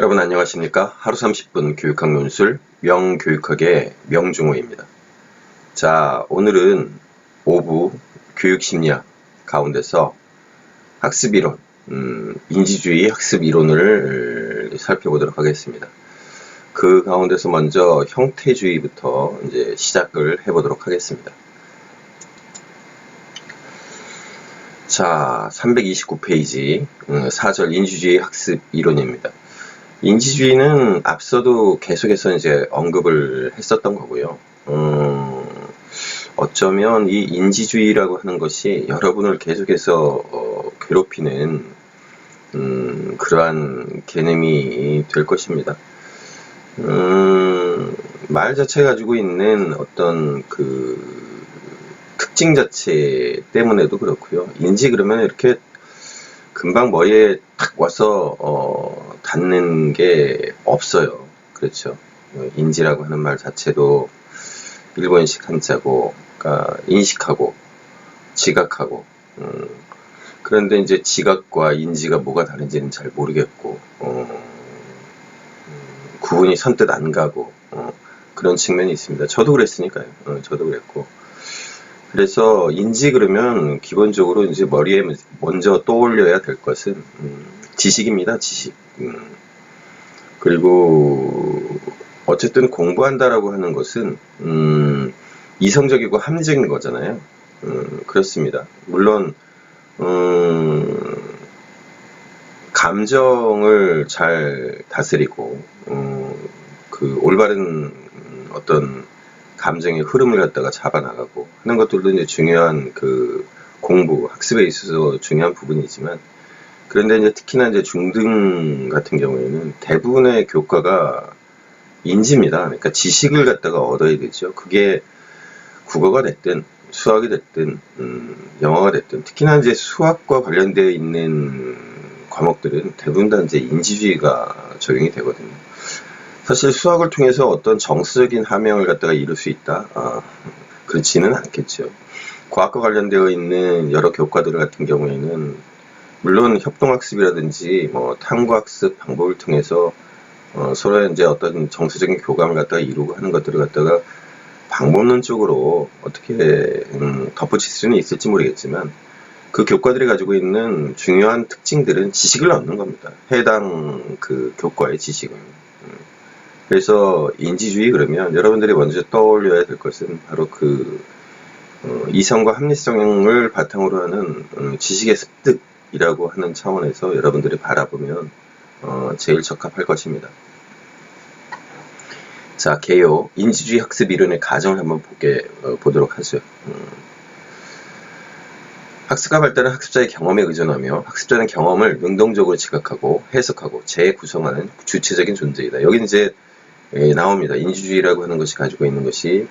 여러분 안녕하십니까? 하루 30분 교육학 논술 명교육학의 명중호입니다. 자, 오늘은 5부 교육심리학 가운데서 학습이론, 인지주의 학습이론을 살펴보도록 하겠습니다. 그 가운데서 먼저 형태주의부터 이제 시작을 해보도록 하겠습니다. 자, 329페이지 4절 인지주의 학습 이론입니다. 인지주의는 앞서도 계속해서 이제 언급을 했었던 거고요. 어쩌면 이 인지주의라고 하는 것이 여러분을 계속해서 괴롭히는 그러한 개념이 될 것입니다. 말 자체 가지고 있는 어떤 그 특징 자체 때문에도 그렇고요. 인지 그러면 이렇게 금방 머리에 탁 와서 닿는 게 없어요. 그렇죠. 인지라고 하는 말 자체도 일본식 한자고, 그러니까 인식하고 지각하고. 그런데 이제 지각과 인지가 뭐가 다른지는 잘 모르겠고, 구분이 선뜻 안 가고 그런 측면이 있습니다. 저도 그랬으니까요. 저도 그랬고. 그래서 인지 그러면 기본적으로 이제 머리에 먼저 떠올려야 될 것은 지식입니다. 지식. 그리고 어쨌든 공부한다라고 하는 것은 이성적이고 합리적인 거잖아요. 그렇습니다. 물론 감정을 잘 다스리고 그 올바른 어떤 감정의 흐름을 갖다가 잡아나가고 하는 것들도 이제 중요한 그 공부, 학습에 있어서 중요한 부분이지만, 그런데 이제 특히나 이제 중등 같은 경우에는 대부분의 교과가 인지입니다. 그러니까 지식을 갖다가 얻어야 되죠. 그게 국어가 됐든 수학이 됐든 영어가 됐든, 특히나 이제 수학과 관련되어 있는 과목들은 대부분 다 이제 인지주의가 적용이 되거든요. 사실 수학을 통해서 어떤 정서적인 함양을 갖다가 이룰 수 있다? 그렇지는 않겠죠. 과학과 관련되어 있는 여러 교과들 같은 경우에는 물론 협동학습이라든지 뭐 탐구학습 방법을 통해서 서로의 이제 어떤 정서적인 교감을 갖다가 이루고 하는 것들을 갖다가 방법론적으로 어떻게 덧붙일 수는 있을지 모르겠지만, 그 교과들이 가지고 있는 중요한 특징들은 지식을 얻는 겁니다. 해당 그 교과의 지식은. 그래서 인지주의 그러면 여러분들이 먼저 떠올려야 될 것은 바로 그 이성과 합리성을 바탕으로 하는 지식의 습득이라고 하는 차원에서 여러분들이 바라보면 제일 적합할 것입니다. 자, 개요 인지주의 학습 이론의 가정을 한번 보도록 하죠. 학습과 발달은 학습자의 경험에 의존하며 학습자는 경험을 능동적으로 지각하고 해석하고 재구성하는 주체적인 존재이다. 여기 이제 나옵니다. 인지주의라고 하는 것이 가지고 있는 것이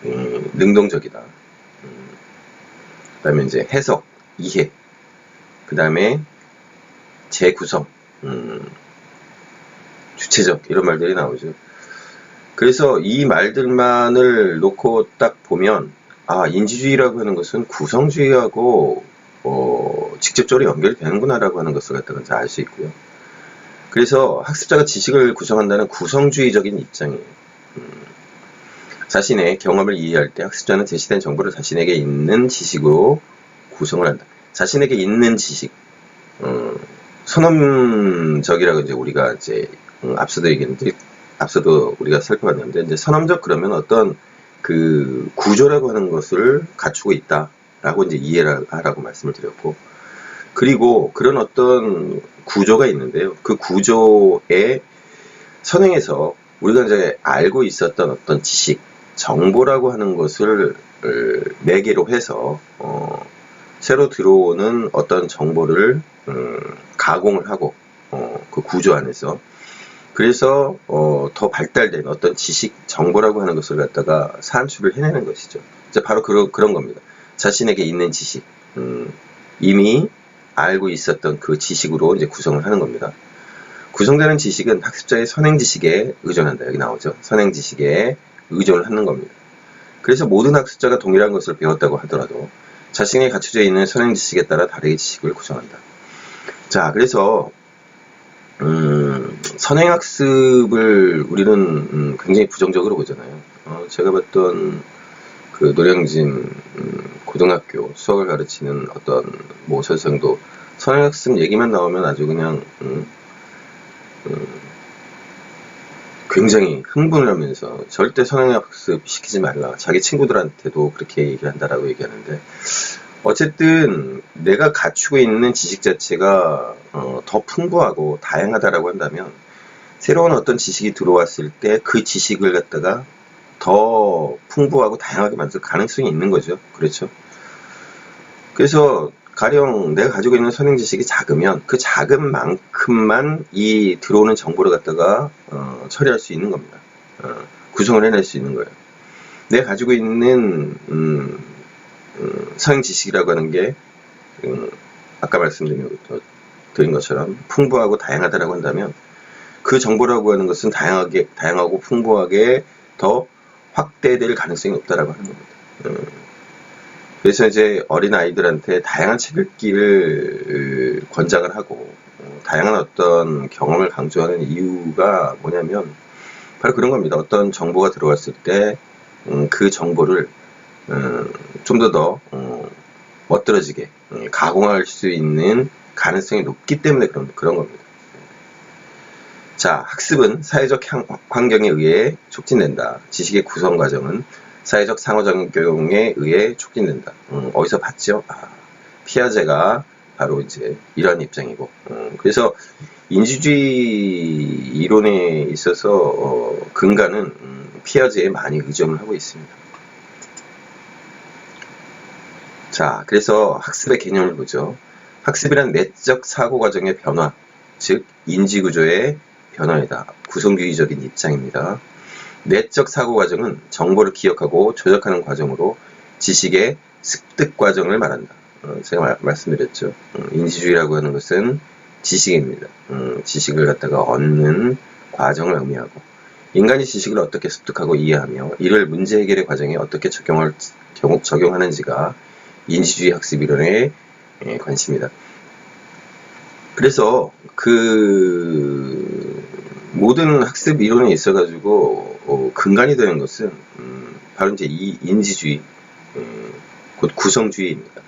능동적이다. 그 다음에 이제 해석, 이해, 그 다음에 재구성, 주체적, 이런 말들이 나오죠. 그래서 이 말들만을 놓고 딱 보면, 인지주의라고 하는 것은 구성주의하고 직접적으로 연결되는구나 라고 하는 것을 갖다가 알 수 있고요. 그래서 학습자가 지식을 구성한다는 구성주의적인 입장이에요. 자신의 경험을 이해할 때 학습자는 제시된 정보를 자신에게 있는 지식으로 구성을 한다. 자신에게 있는 지식, 선험적이라고 이제 우리가 이제 앞서도 얘기했는데, 앞서도 우리가 살펴봤는데, 이제 선험적 그러면 어떤 그 구조라고 하는 것을 갖추고 있다라고 이제 이해를 하라고 말씀을 드렸고, 그리고 그런 어떤 구조가 있는데요. 그 구조에 선행해서 우리가 이제 알고 있었던 어떤 지식, 정보라고 하는 것을 매개로 해서 새로 들어오는 어떤 정보를 가공을 하고 그 구조 안에서, 그래서 더 발달된 어떤 지식, 정보라고 하는 것을 갖다가 산출을 해내는 것이죠. 이제 바로 그런 겁니다. 자신에게 있는 지식, 이미 알고 있었던 그 지식으로 이제 구성을 하는 겁니다. 구성되는 지식은 학습자의 선행 지식에 의존한다. 여기 나오죠. 선행 지식에 의존을 하는 겁니다. 그래서 모든 학습자가 동일한 것을 배웠다고 하더라도 자신이 갖춰져 있는 선행 지식에 따라 다르게 지식을 구성한다. 자, 그래서 선행학습을 우리는 굉장히 부정적으로 보잖아요. 제가 봤던 그 노량진 고등학교 수학을 가르치는 어떤 모 선생도 선행학습 얘기만 나오면 아주 그냥 굉장히 흥분을 하면서 절대 선행학습 시키지 말라. 자기 친구들한테도 그렇게 얘기를 한다라고 얘기하는데, 어쨌든 내가 갖추고 있는 지식 자체가 더 풍부하고 다양하다라고 한다면 새로운 어떤 지식이 들어왔을 때 그 지식을 갖다가 더 풍부하고 다양하게 만들 가능성이 있는 거죠. 그렇죠? 그래서 가령 내가 가지고 있는 선행 지식이 작으면 그 작은 만큼만 이 들어오는 정보를 갖다가 처리할 수 있는 겁니다. 구성을 해낼 수 있는 거예요. 내가 가지고 있는 선행 지식이라고 하는 게 아까 말씀드린 것처럼 풍부하고 다양하다라고 한다면 그 정보라고 하는 것은 다양하고 풍부하게 더 확대될 가능성이 높다라고 하는 겁니다. 그래서 이제 어린 아이들한테 다양한 책 읽기를 권장을 하고 다양한 어떤 경험을 강조하는 이유가 뭐냐면 바로 그런 겁니다. 어떤 정보가 들어왔을 때 그 정보를 좀 더 멋들어지게 가공할 수 있는 가능성이 높기 때문에 그런 겁니다. 자, 학습은 사회적 환경에 의해 촉진된다. 지식의 구성 과정은 사회적 상호작용에 의해 촉진된다. 어디서 봤죠? 피아제가 바로 이제 이런 입장이고. 그래서 인지주의 이론에 있어서 근간은 피아제에 많이 의존을 하고 있습니다. 자, 그래서 학습의 개념을 보죠. 학습이란 내적 사고 과정의 변화, 즉 인지구조의 변화이다. 구성주의적인 입장입니다. 내적 사고 과정은 정보를 기억하고 조작하는 과정으로 지식의 습득 과정을 말한다. 제가 말씀드렸죠. 인지주의라고 하는 것은 지식입니다. 지식을 갖다가 얻는 과정을 의미하고 인간이 지식을 어떻게 습득하고 이해하며 이를 문제 해결의 과정에 어떻게 적용하는지가 인지주의 학습 이론의 관심이다. 그래서 그 모든 학습 이론에 있어가지고 근간이 되는 것은 바로 이제 이 인지주의, 곧 구성주의입니다.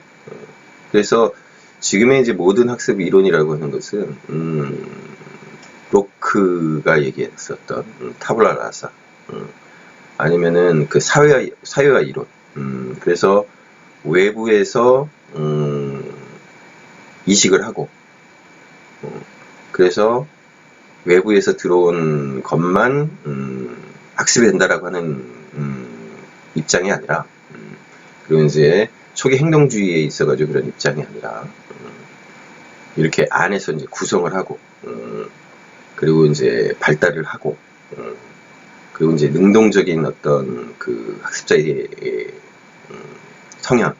그래서 지금의 이제 모든 학습 이론이라고 하는 것은 로크가 얘기했었던 타블라 라사, 아니면은 그 사회화 이론. 그래서 외부에서 이식을 하고, 그래서 외부에서 들어온 것만 학습이 된다라고 하는 입장이 아니라, 그리고 이제 초기 행동주의에 있어가지고 그런 입장이 아니라 이렇게 안에서 이제 구성을 하고, 그리고 이제 발달을 하고, 그리고 이제 능동적인 어떤 그 학습자의 성향,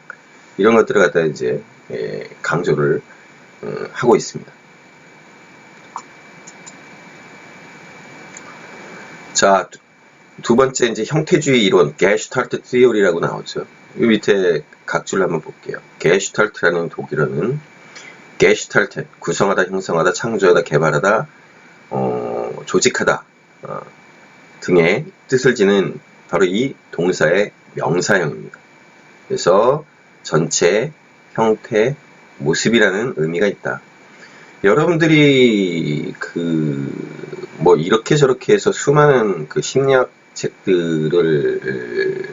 이런 것들을 갖다 이제 강조를 하고 있습니다. 자, 두 번째 이제 형태주의 이론, 게슈탈트 티오리라고 나오죠. 이 밑에 각주를 한번 볼게요. 게슈탈트라는 독일어는 게슈탈트, 구성하다, 형성하다, 창조하다, 개발하다, 조직하다 등의 뜻을 지닌 바로 이 동사의 명사형입니다. 그래서 전체, 형태, 모습이라는 의미가 있다. 여러분들이 뭐 이렇게 저렇게 해서 수많은 그 심리학 책들을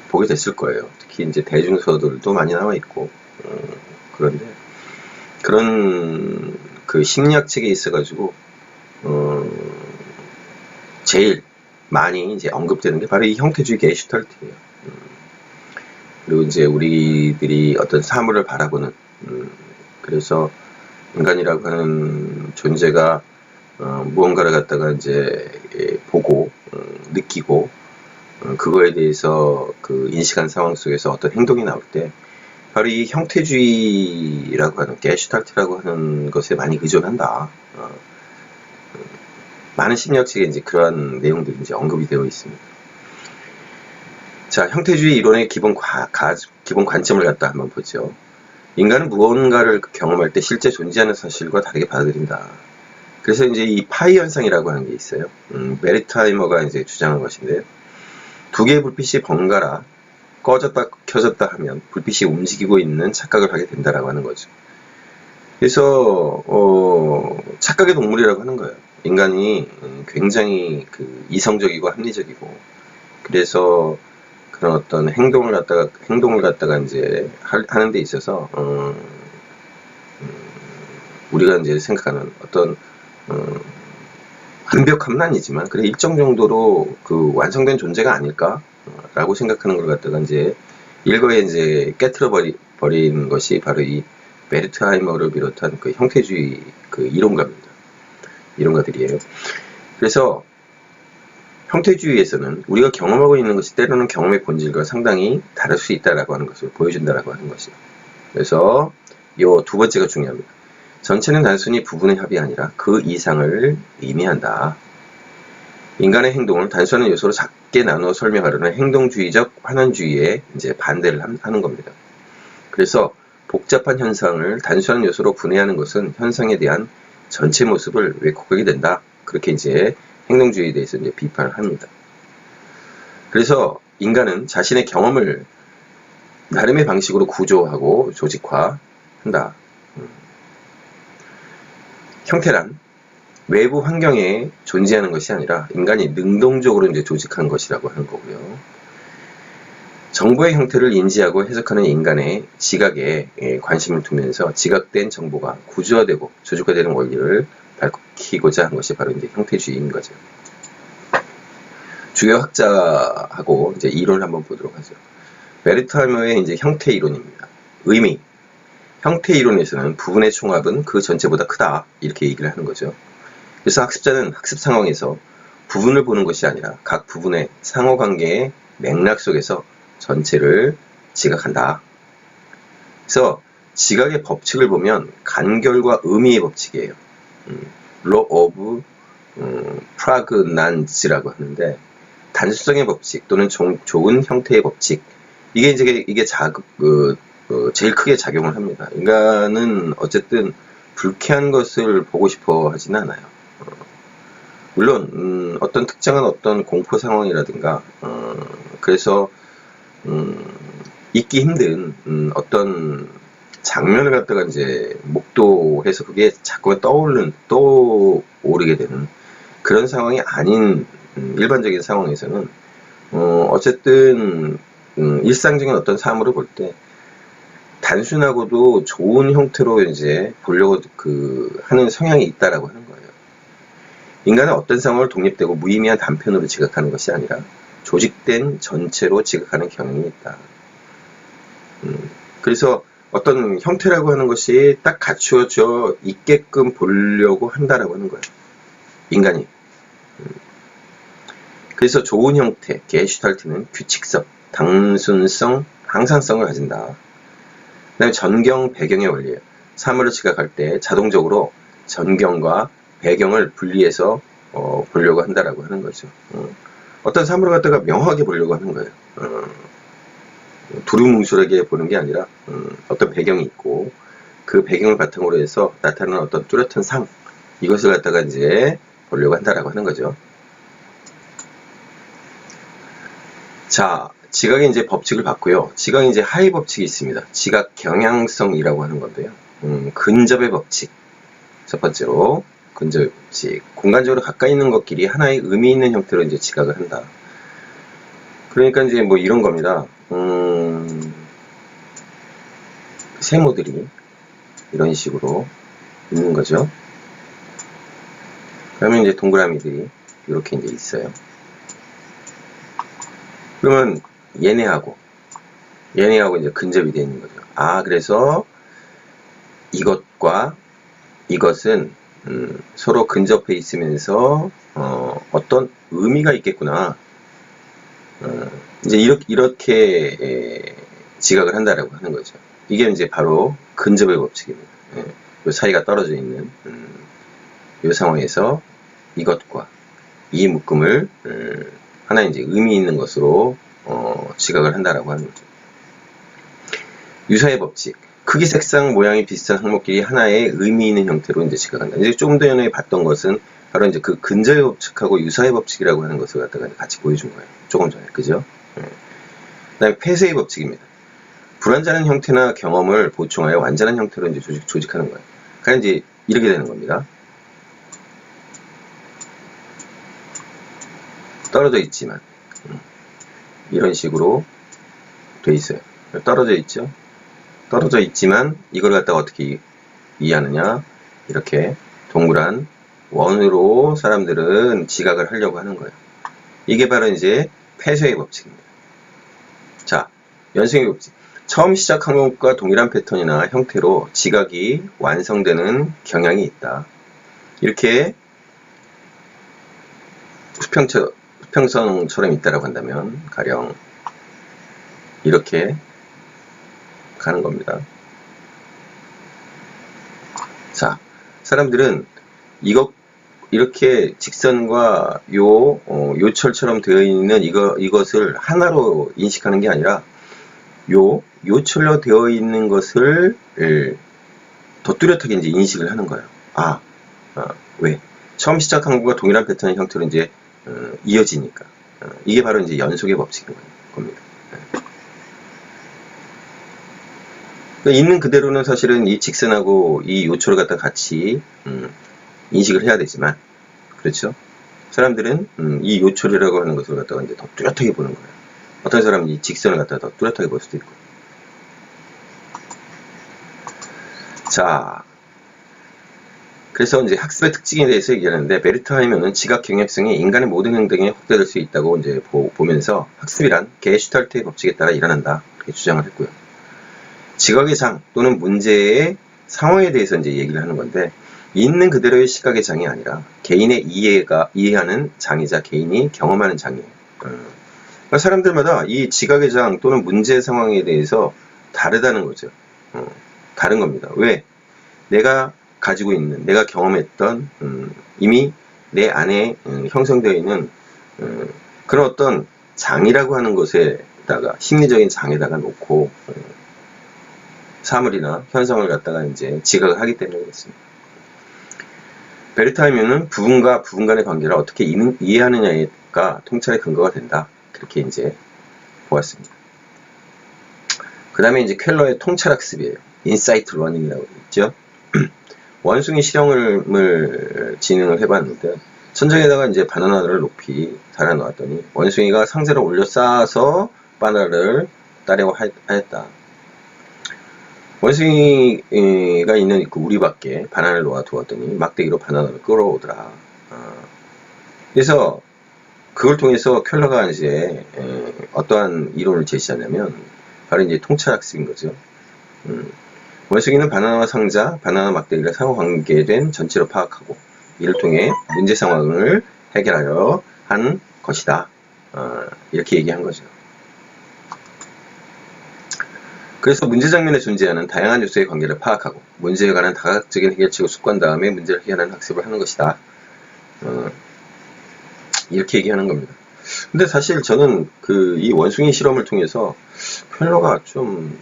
보게 됐을 거예요. 특히 이제 대중서들도 많이 나와 있고, 그런데 그런 그 심리학 책에 있어가지고 제일 많이 이제 언급되는 게 바로 이 형태주의 게슈탈트예요. 그리고 이제 우리들이 어떤 사물을 바라보는, 그래서 인간이라고 하는 존재가 무언가를 갖다가 이제 보고 느끼고 그거에 대해서 그 인식한 상황 속에서 어떤 행동이 나올 때 바로 이 형태주의라고 하는 게슈탈트라고 하는 것에 많이 의존한다. 많은 심리학책에 이제 그러한 내용들이 이제 언급이 되어 있습니다. 자, 형태주의 이론의 기본 관점을 갖다 한번 보죠. 인간은 무언가를 경험할 때 실제 존재하는 사실과 다르게 받아들인다. 그래서 이제 이 파이 현상이라고 하는 게 있어요. 메르타이머가 이제 주장한 것인데요. 두 개의 불빛이 번갈아 꺼졌다 켜졌다 하면 불빛이 움직이고 있는 착각을 하게 된다라고 하는 거죠. 그래서 착각의 동물이라고 하는 거예요. 인간이 굉장히 그 이성적이고 합리적이고, 그래서 그런 어떤 행동을 갖다가 이제 하는 데 있어서 우리가 이제 생각하는 어떤 완벽함은 아니지만 그래 일정 정도로 그 완성된 존재가 아닐까라고 생각하는 걸 갖다가 이제 일거에 이제 깨트려 버린 것이 바로 이 메르트하이머를 비롯한 그 형태주의 그 이론가입니다. 이론가들이에요. 그래서 형태주의에서는 우리가 경험하고 있는 것이 때로는 경험의 본질과 상당히 다를 수 있다라고 하는 것을 보여준다라고 하는 것이요. 그래서 이 두 번째가 중요합니다. 전체는 단순히 부분의 합이 아니라 그 이상을 의미한다. 인간의 행동을 단순한 요소로 작게 나누어 설명하려는 행동주의적 환원주의에 이제 반대를 하는 겁니다. 그래서 복잡한 현상을 단순한 요소로 분해하는 것은 현상에 대한 전체 모습을 왜곡하게 된다. 그렇게 이제 행동주의에 대해서 이제 비판을 합니다. 그래서 인간은 자신의 경험을 나름의 방식으로 구조하고 조직화한다. 형태란 외부 환경에 존재하는 것이 아니라 인간이 능동적으로 이제 조직한 것이라고 하는 거고요. 정보의 형태를 인지하고 해석하는 인간의 지각에 관심을 두면서 지각된 정보가 구조화되고 조직화되는 원리를 밝히고자 한 것이 바로 이제 형태주의인 거죠. 주요 학자하고 이제 이론을 한번 보도록 하죠. 메르타이머의 이제 형태 이론입니다. 의미. 형태 이론에서는 부분의 총합은 그 전체보다 크다. 이렇게 얘기를 하는 거죠. 그래서 학습자는 학습 상황에서 부분을 보는 것이 아니라 각 부분의 상호관계의 맥락 속에서 전체를 지각한다. 그래서 지각의 법칙을 보면 간결과 의미의 법칙이에요. Law of Pregnance라고 하는데 단수성의 법칙 또는 좋은 형태의 법칙, 이게 제일 크게 작용을 합니다. 인간은 어쨌든 불쾌한 것을 보고 싶어 하지는 않아요. 물론 어떤 특정한 어떤 공포 상황이라든가 그래서 잊기 힘든 어떤 장면을 갖다가 이제 목도해서 그게 자꾸 떠오르게 되는 그런 상황이 아닌 일반적인 상황에서는 어쨌든 일상적인 어떤 사물을 볼 때 단순하고도 좋은 형태로 이제 보려고 하는 성향이 있다라고 하는 거예요. 인간은 어떤 상황을 독립되고 무의미한 단편으로 지각하는 것이 아니라 조직된 전체로 지각하는 경향이 있다. 그래서 어떤 형태라고 하는 것이 딱 갖추어져 있게끔 보려고 한다라고 하는 거예요. 인간이. 그래서 좋은 형태, 게슈탈트는 규칙성, 단순성, 항상성을 가진다. 그 다음에 전경, 배경의 원리예요. 사물을 지각할 때 자동적으로 전경과 배경을 분리해서 보려고 한다라고 하는 거죠. 어떤 사물을 갖다가 명확하게 보려고 하는 거예요. 두루뭉술하게 보는 게 아니라 어떤 배경이 있고 그 배경을 바탕으로 해서 나타나는 어떤 뚜렷한 상, 이것을 갖다가 이제 보려고 한다라고 하는 거죠. 자, 지각의 이제 법칙을 봤고요. 지각의 이제 하위 법칙이 있습니다. 지각 경향성이라고 하는 건데요. 근접의 법칙. 첫 번째로 근접의 법칙. 공간적으로 가까이 있는 것끼리 하나의 의미 있는 형태로 이제 지각을 한다. 그러니까 이제 뭐 이런 겁니다. 세모들이 이런 식으로 있는 거죠. 그러면 이제 동그라미들이 이렇게 이제 있어요. 그러면 얘네하고 이제 근접이 되어 있는 거죠. 아, 그래서 이것과 이것은 서로 근접해 있으면서 어떤 의미가 있겠구나. 이제 이렇게 지각을 한다라고 하는 거죠. 이게 이제 바로 근접의 법칙입니다. 이 사이가 떨어져 있는 이 상황에서 이것과 이 묶음을 하나 이제 의미 있는 것으로 지각을 한다라고 하는 거죠. 유사의 법칙. 크기, 색상, 모양이 비슷한 항목끼리 하나의 의미 있는 형태로 이제 지각한다. 이제 조금 전에 봤던 것은 바로 이제 그 근저의 법칙하고 유사의 법칙이라고 하는 것을 갖다가 같이 보여준 거예요. 조금 전에. 그죠? 그다음에 폐쇄의 법칙입니다. 불완전한 형태나 경험을 보충하여 완전한 형태로 이제 조직하는 거예요. 그러니까 이제 이렇게 되는 겁니다. 떨어져 있지만 이런 식으로 돼 있어요. 떨어져 있죠. 떨어져 있지만 이걸 갖다가 어떻게 이해하느냐, 이렇게 동그란 원으로 사람들은 지각을 하려고 하는 거예요. 이게 바로 이제 폐쇄의 법칙입니다. 자, 연승의 법칙. 처음 시작 항목과 동일한 패턴이나 형태로 지각이 완성되는 경향이 있다. 이렇게 수평선처럼 있다라고 한다면 가령 이렇게 가는 겁니다. 자, 사람들은 이렇게 직선과 요철처럼 되어 있는 이것을 하나로 인식하는 게 아니라 요철로 되어 있는 것을 더 뚜렷하게 이제 인식을 하는 거예요. 왜? 처음 시작한 것과 동일한 패턴의 형태로 이제 이어지니까. 이게 바로 이제 연속의 법칙인 겁니다. 있는 그대로는 사실은 이 직선하고 이 요철을 갖다 같이 인식을 해야 되지만, 그렇죠? 사람들은 이 요철이라고 하는 것을 갖다가 이제 더 뚜렷하게 보는 거예요. 어떤 사람은 이 직선을 갖다가 더 뚜렷하게 볼 수도 있고. 자, 그래서 이제 학습의 특징에 대해서 얘기하는데, 베르트하이머는 지각 경향성이 인간의 모든 행동에 확대될 수 있다고 이제 보면서 학습이란 게슈탈트의 법칙에 따라 일어난다 이렇게 주장을 했고요. 지각의 장 또는 문제의 상황에 대해서 이제 얘기를 하는 건데, 있는 그대로의 시각의 장이 아니라 개인의 이해하는 장이자 개인이 경험하는 장이에요. 그러니까 사람들마다 이 지각의 장 또는 문제 상황에 대해서 다르다는 거죠. 다른 겁니다. 왜? 내가 가지고 있는, 내가 경험했던 이미 내 안에 형성되어 있는 그런 어떤 장이라고 하는 것에다가, 심리적인 장에다가 놓고 사물이나 현상을 갖다가 이제 지각을 하기 때문에 그렇습니다. 베르트하이머는 부분과 부분 간의 관계를 어떻게 이해하느냐가 통찰의 근거가 된다. 그렇게 이제 보았습니다. 그 다음에 이제 켈러의 통찰학습이에요. 인사이트 러닝이라고 있죠. 원숭이 실험을 진행을 해봤는데, 천장에다가 이제 바나나를 높이 달아놓았더니 원숭이가 상자를 올려 쌓아서 바나나를 따려고 하였다. 원숭이가 있는 그 우리 밖에 바나나를 놓아두었더니 막대기로 바나나를 끌어오더라. 그래서 그걸 통해서 켈러가 이제 어떠한 이론을 제시하냐면 바로 이제 통찰학습인 거죠. 원숭이는 바나나와 상자, 바나나 막대기를 상호관계된 전체로 파악하고 이를 통해 문제 상황을 해결하려 한 것이다. 이렇게 얘기한 거죠. 그래서 문제 장면에 존재하는 다양한 요소의 관계를 파악하고 문제에 관한 다각적인 해결책을 숙고한 다음에 문제를 해결하는 학습을 하는 것이다. 이렇게 얘기하는 겁니다. 근데 사실 저는 이 원숭이 실험을 통해서 켈러가 좀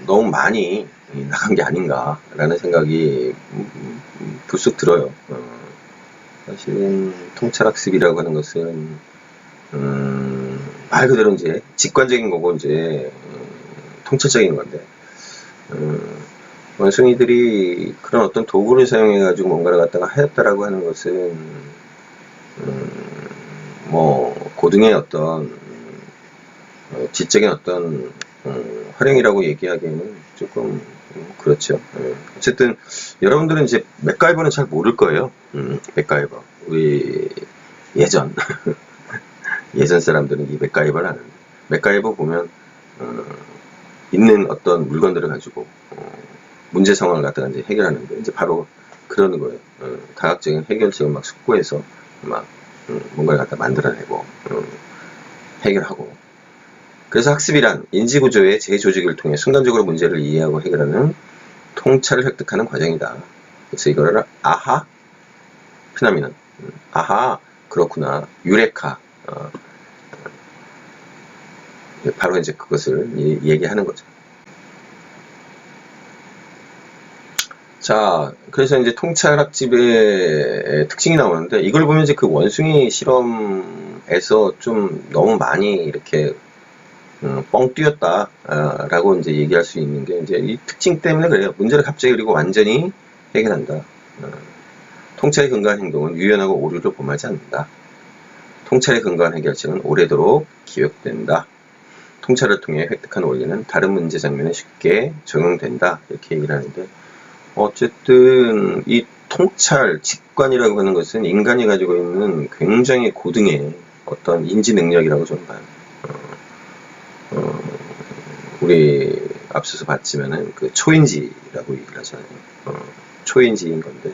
너무 많이 나간 게 아닌가라는 생각이 불쑥 들어요. 사실은 통찰학습이라고 하는 것은 말 그대로 이제 직관적인 거고 이제 통찰적인 건데, 원숭이들이 그런 어떤 도구를 사용해 가지고 뭔가를 갖다가 하였다라고 하는 것은 뭐 고등의 어떤 지적인 어떤 활용이라고 얘기하기에는 조금 그렇죠. 어쨌든 여러분들은 이제 맥가이버는 잘 모를 거예요. 맥가이버, 우리 예전 사람들은 이 맥가이버를 아는데, 맥가이버 보면 있는 어떤 물건들을 가지고 문제 상황을 갖다가 이제 해결하는데, 이제 바로 그러는 거예요. 다각적인 해결책을 막 숙고해서 막 뭔가를 갖다 만들어내고 해결하고. 그래서 학습이란 인지구조의 재조직을 통해 순간적으로 문제를 이해하고 해결하는 통찰을 획득하는 과정이다. 그래서 이거를 아하 피나미는 아하 그렇구나 유레카 바로 이제 그것을 얘기하는 거죠. 자, 그래서 이제 통찰 학집의 특징이 나오는데, 이걸 보면 이제 그 원숭이 실험에서 좀 너무 많이 이렇게 뻥 뚫렸다 라고 이제 얘기할 수 있는 게 이제 이 특징 때문에 그래요. 문제를 갑자기 그리고 완전히 해결한다. 통찰에 근거한 행동은 유연하고 오류를 범하지 않는다. 통찰에 근거한 해결책은 오래도록 기억된다. 통찰을 통해 획득한 원리는 다른 문제 장면에 쉽게 적용된다. 이렇게 얘기를 하는데, 어쨌든 이 통찰, 직관이라고 하는 것은 인간이 가지고 있는 굉장히 고등의 어떤 인지 능력이라고 저는 봐요. 우리 앞서서 봤지만은 그 초인지라고 얘기를 하잖아요. 초인지인 건데,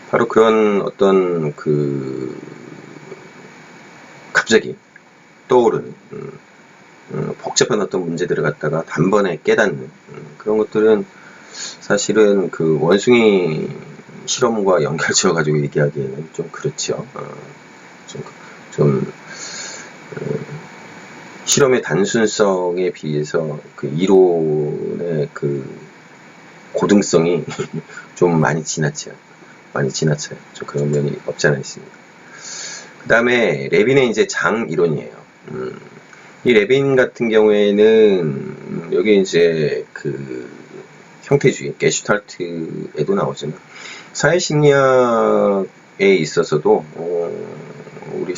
바로 그런 어떤 그 갑자기 떠오르는 복잡한 어떤 문제들을 갖다가 단번에 깨닫는 그런 것들은 사실은 그 원숭이 실험과 연결지어 가지고 얘기하기에는 좀 그렇죠. 좀 실험의 단순성에 비해서 그 이론의 그 고등성이 좀 많이 지나쳐요. 좀 그런 면이 없지 않아 있습니다. 그 다음에 레빈의 이제 장 이론이에요. 이 레빈 같은 경우에는 여기 이제 그 형태주의, 게슈탈트에도 나오지만 사회심리학에 있어서도 우리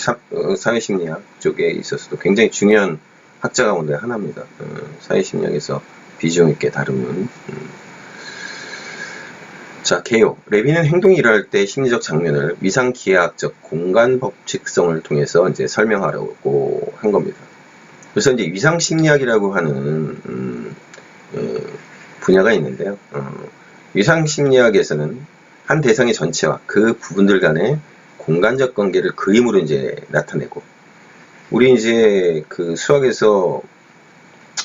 사회심리학 쪽에 있어서도 굉장히 중요한 학자 가운데 하나입니다. 사회심리학에서 비중 있게 다루는. 자, 개요. 레빈은 행동이 일어날 때 심리적 장면을 위상기하학적 공간 법칙성을 통해서 이제 설명하려고 한 겁니다. 그래서 이제 위상심리학이라고 하는 분야가 있는데요. 위상심리학에서는 한 대상의 전체와 그 부분들 간의 공간적 관계를 그림으로 이제 나타내고, 우리 이제 그 수학에서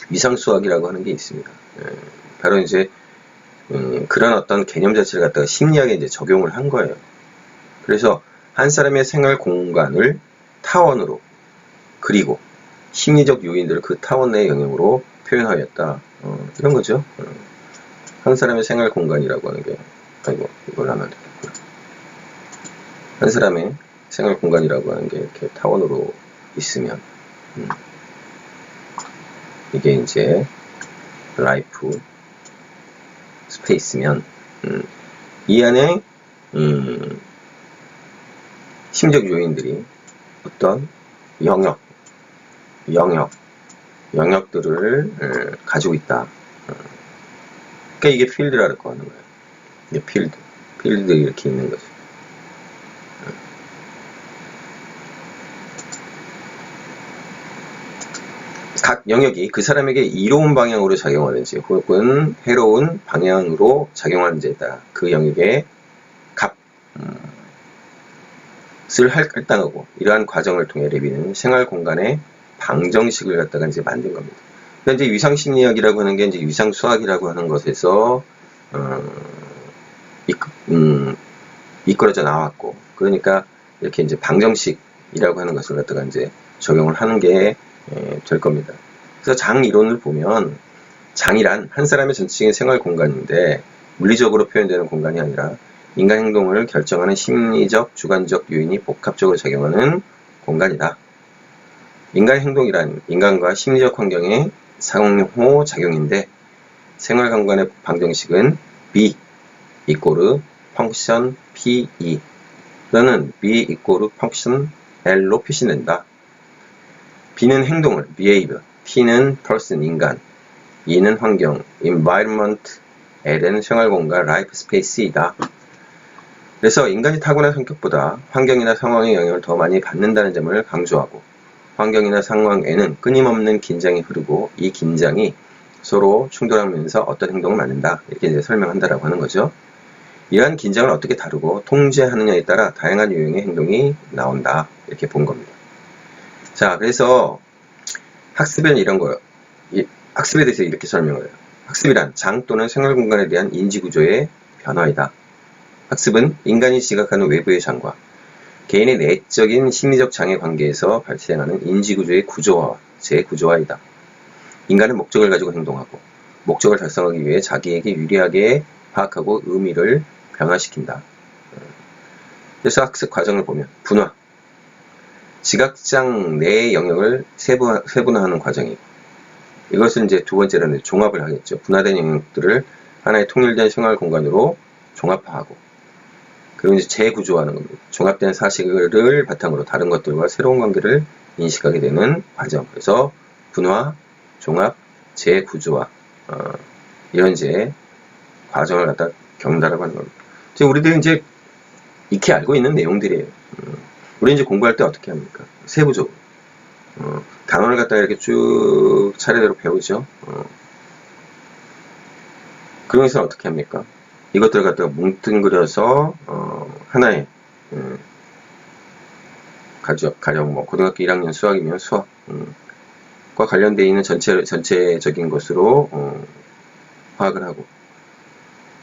위상수학이라고 하는 게 있습니다. 바로 이제 그런 어떤 개념 자체를 갖다가 심리학에 이제 적용을 한 거예요. 그래서 한 사람의 생활 공간을 타원으로 그리고 심리적 요인들을 그 타원의 영역으로 표현하였다. 이런 거죠. 한 사람의 생활 공간이라고 하는 게, 아이고, 이걸 하면 되겠구나. 한 사람의 생활 공간이라고 하는 게 이렇게 타원으로 있으면, 이게 이제 라이프 스페이스면, 이 안에 심적 요인들이 어떤 영역들을 가지고 있다. 그러니까 이게 필드라고 하는 거예요. 이게 필드들이 이렇게 있는 거죠. 각 영역이 그 사람에게 이로운 방향으로 작용하는지 혹은 해로운 방향으로 작용하는지에 따라 그 영역의 값을 할당하고, 이러한 과정을 통해 레빈은 생활 공간의 방정식을 갖다가 이제 만든 겁니다. 그러니까 이제 위상심리학이라고 하는 게 이제 위상수학이라고 하는 것에서 이끌어져 나왔고, 그러니까 이렇게 이제 방정식이라고 하는 것을 갖다가 이제 적용을 하는 게 될 겁니다. 그래서 장 이론을 보면 장이란 한 사람의 전체적인 생활 공간인데 물리적으로 표현되는 공간이 아니라 인간 행동을 결정하는 심리적, 주관적 요인이 복합적으로 작용하는 공간이다. 인간 행동이란 인간과 심리적 환경의 상호작용인데 생활 공간의 방정식은 B 이꼬르 펑션 PE 또는 B 이꼬르 펑션 L로 표시된다. B는 행동을 behavior, T는 person, 인간, E는 환경, environment, L은 생활공간, life space이다. 그래서 인간이 타고난 성격보다 환경이나 상황의 영향을 더 많이 받는다는 점을 강조하고, 환경이나 상황에는 끊임없는 긴장이 흐르고 이 긴장이 서로 충돌하면서 어떤 행동을 만든다. 이렇게 이제 설명한다라고 하는 거죠. 이러한 긴장을 어떻게 다루고 통제하느냐에 따라 다양한 유형의 행동이 나온다. 이렇게 본 겁니다. 자, 그래서 학습은 이런 거예요. 학습에 대해서 이렇게 설명을 해요. 학습이란 장 또는 생활 공간에 대한 인지 구조의 변화이다. 학습은 인간이 지각하는 외부의 장과 개인의 내적인 심리적 장애 관계에서 발생하는 인지 구조의 구조화와 재구조화이다. 인간은 목적을 가지고 행동하고 목적을 달성하기 위해 자기에게 유리하게 파악하고 의미를 변화시킨다. 그래서 학습 과정을 보면 분화, 지각장 내의 영역을 세분화하는 과정이고, 이것을 이제 두 번째로는 종합을 하겠죠. 분화된 영역들을 하나의 통일된 생활 공간으로 종합화하고, 그리고 이제 재구조화하는 겁니다. 종합된 사실을 바탕으로 다른 것들과 새로운 관계를 인식하게 되는 과정. 그래서 분화, 종합, 재구조화, 이런 이제 과정을 갖다 겪는다라고 하는 겁니다. 우리들이 이제 익히 알고 있는 내용들이에요. 우리 이제 공부할 때 어떻게 합니까? 세부적으로. 단원을 갖다가 이렇게 쭉 차례대로 배우죠. 그런 것은 어떻게 합니까? 이것들을 갖다가 뭉뚱그려서 하나의 가령 뭐 고등학교 1학년 수학이면 수학과 관련되어 있는 전체적인 것으로 파악을 하고,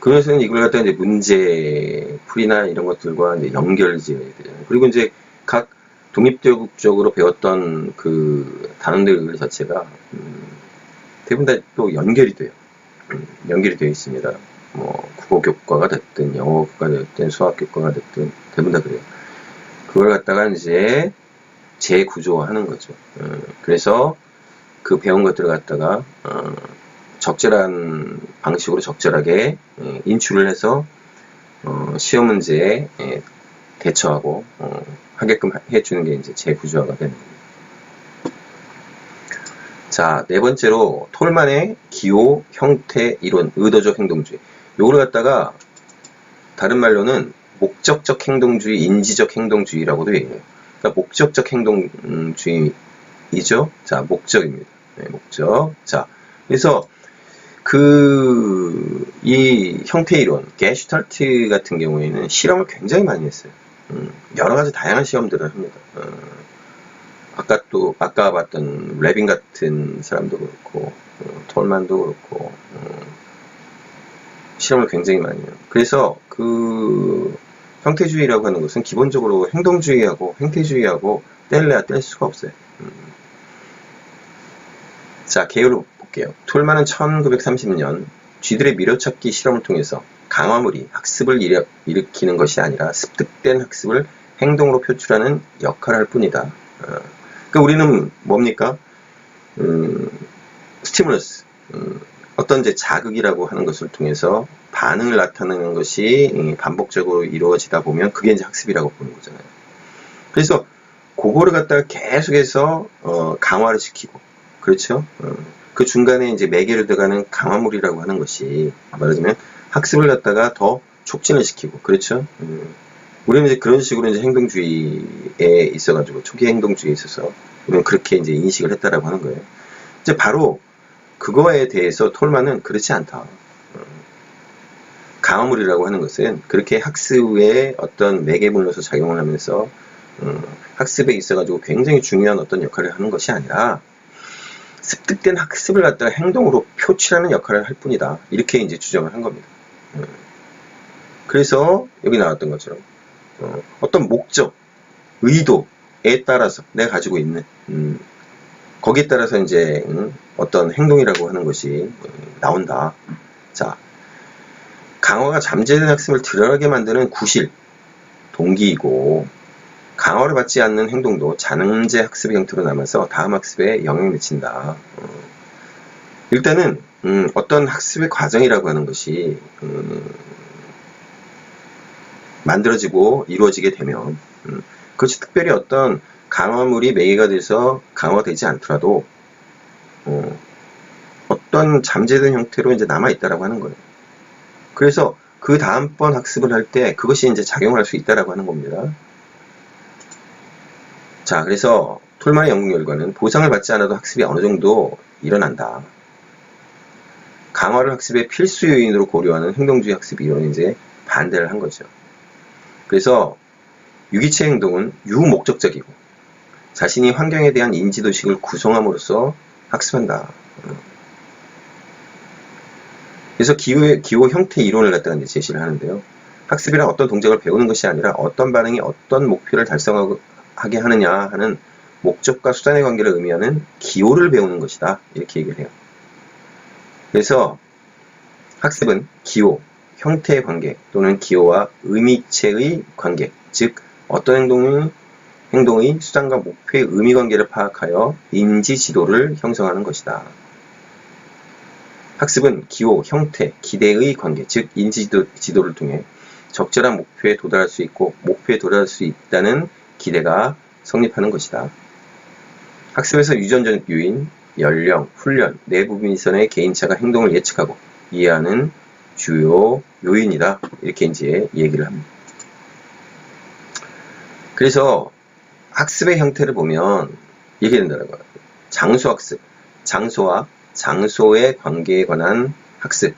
그래서는 이걸 갖다 이제 문제 풀이나 이런 것들과 이제 연결 지어야 되잖아요. 그리고 이제 각 독립적으로 배웠던 그 단원들 자체가 대부분 다 또 연결이 돼요. 연결이 되어 있습니다. 뭐 국어 교과가 됐든 영어 교과가 됐든 수학 교과가 됐든 대부분 다 그래요. 그걸 갖다가 이제 재구조화하는 거죠. 그래서 그 배운 것들을 갖다가 적절한 방식으로 적절하게 인출을 해서 시험 문제에 대처하고 하게끔 해주는 게 이제 재구조화가 되는 겁니다. 자, 네 번째로 톨만의 기호, 형태, 이론, 의도적 행동주의. 요걸 갖다가 다른 말로는 목적적 행동주의, 인지적 행동주의라고도 얘기해요. 그러니까 목적적 행동주의이죠. 자, 목적입니다. 네, 목적. 자, 그래서 이 형태 이론, 게슈탈트 같은 경우에는 실험을 굉장히 많이 했어요. 여러 가지 다양한 시험들을 합니다. 아까 봤던 레빈 같은 사람도 그렇고, 톨만도 그렇고, 실험을 굉장히 많이 해요. 그래서 형태주의라고 하는 것은 기본적으로 행동주의하고 형태주의하고 뗄래야 뗄 수가 없어요. 자, 개요를 볼게요. 톨만은 1930년 쥐들의 미로찾기 실험을 통해서 강화물이 학습을 일으키는 것이 아니라 습득된 학습을 행동으로 표출하는 역할을 할 뿐이다. 그러니까 우리는 뭡니까? 스티뮬러스, 어떤 이제 자극이라고 하는 것을 통해서 반응을 나타내는 것이 반복적으로 이루어지다 보면 그게 이제 학습이라고 보는 거잖아요. 그래서 그거를 갖다가 계속해서 강화를 시키고, 그렇죠? 그 중간에 이제 매개로 들어가는 강화물이라고 하는 것이 말하자면 학습을 갖다가 더 촉진을 시키고, 그렇죠? 우리는 이제 그런 식으로 이제 행동주의에 있어가지고, 초기 행동주의에 있어서 우리는 그렇게 이제 인식을 했다라고 하는 거예요. 이제 바로 그거에 대해서 톨만은 그렇지 않다. 강화물이라고 하는 것은 그렇게 학습의 어떤 매개물로서 작용을 하면서 학습에 있어가지고 굉장히 중요한 어떤 역할을 하는 것이 아니라 습득된 학습을 갖다가 행동으로 표출하는 역할을 할 뿐이다. 이렇게 이제 주장을 한 겁니다. 그래서 여기 나왔던 것처럼 어떤 목적, 의도에 따라서 내가 가지고 있는 거기에 따라서 이제 어떤 행동이라고 하는 것이 나온다. 자, 강화가 잠재된 학습을 드러나게 만드는 구실, 동기이고, 강화를 받지 않는 행동도 잔음제 학습의 형태로 남아서 다음 학습에 영향을 미친다. 일단은 어떤 학습의 과정이라고 하는 것이 만들어지고 이루어지게 되면 그것이 특별히 어떤 강화물이 매개가 돼서 강화되지 않더라도 어떤 잠재된 형태로 이제 남아있다라고 하는 거예요. 그래서 그 다음번 학습을 할 때 그것이 이제 작용할 수 있다라고 하는 겁니다. 자, 그래서 톨만의 연구 결과는 보상을 받지 않아도 학습이 어느 정도 일어난다. 강화를 학습의 필수 요인으로 고려하는 행동주의 학습 이론에 이제 반대를 한 거죠. 그래서 유기체 행동은 유목적적이고 자신이 환경에 대한 인지도식을 구성함으로써 학습한다. 그래서 기호 형태 이론을 갖다가 이제 제시를 하는데요. 학습이란 어떤 동작을 배우는 것이 아니라 어떤 반응이 어떤 목표를 달성하게 하느냐 하는 목적과 수단의 관계를 의미하는 기호를 배우는 것이다. 이렇게 얘기를 해요. 그래서 학습은 기호, 형태의 관계 또는 기호와 의미체의 관계, 즉 어떤 행동의 수단과 목표의 의미관계를 파악하여 인지 지도를 형성하는 것이다. 학습은 기호, 형태, 기대의 관계, 즉 인지 지도를 통해 적절한 목표에 도달할 수 있고 목표에 도달할 수 있다는 기대가 성립하는 것이다. 학습에서 유전적 요인, 연령, 훈련, 내부 미선의 개인차가 행동을 예측하고 이해하는 주요 요인이다. 이렇게 이제 얘기를 합니다. 그래서 학습의 형태를 보면 이게 된다는 거예요. 장소학습, 장소와 장소의 관계에 관한 학습.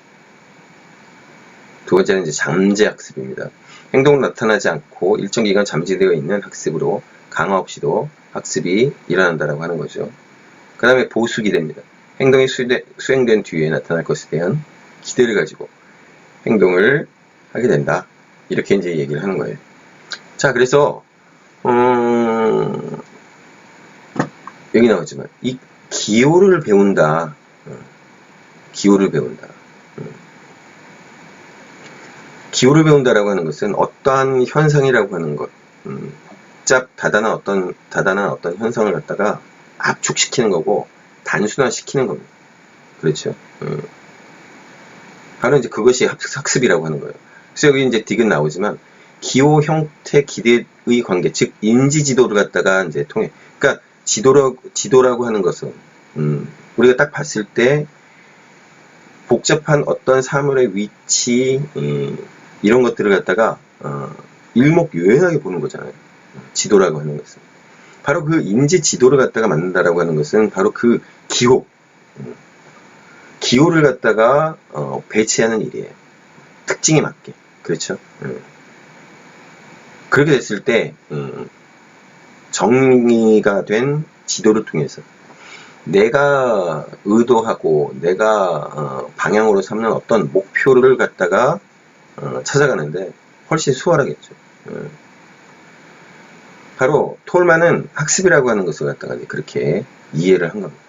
두 번째는 이제 잠재학습입니다. 행동은 나타나지 않고 일정 기간 잠재되어 있는 학습으로 강화 없이도 학습이 일어난다라고 하는 거죠. 그 다음에 보수기대입니다. 행동이 수행된 뒤에 나타날 것에 대한 기대를 가지고 행동을 하게 된다. 이렇게 이제 얘기를 하는 거예요. 자, 그래서 여기 나오지만 이 기호를 배운다. 기호를 배운다. 기호를 배운다라고 하는 것은 어떠한 현상이라고 하는 것, 다단한 어떤 현상을 갖다가 압축시키는 거고 단순화시키는 겁니다. 그렇죠. 바로 이제 그것이 학습이라고 하는 거예요. 그래서 여기 이제 딕은 나오지만 기호, 형태, 기대의 관계, 즉 인지 지도를 갖다가 이제 통해. 그러니까 지도라고 하는 것은 우리가 딱 봤을 때 복잡한 어떤 사물의 위치 이런 것들을 갖다가 일목요연하게 보는 거잖아요. 지도라고 하는 것은 바로 그 인지 지도를 갖다가 만든다라고 하는 것은 바로 그 기호를 갖다가 배치하는 일이에요. 특징에 맞게. 그렇죠. 그렇게 됐을 때 정리가 된 지도를 통해서 내가 의도하고 내가 방향으로 삼는 어떤 목표를 갖다가 찾아가는데 훨씬 수월하겠죠. 바로 톨만은 학습이라고 하는 것을 갖다가 그렇게 이해를 한 겁니다.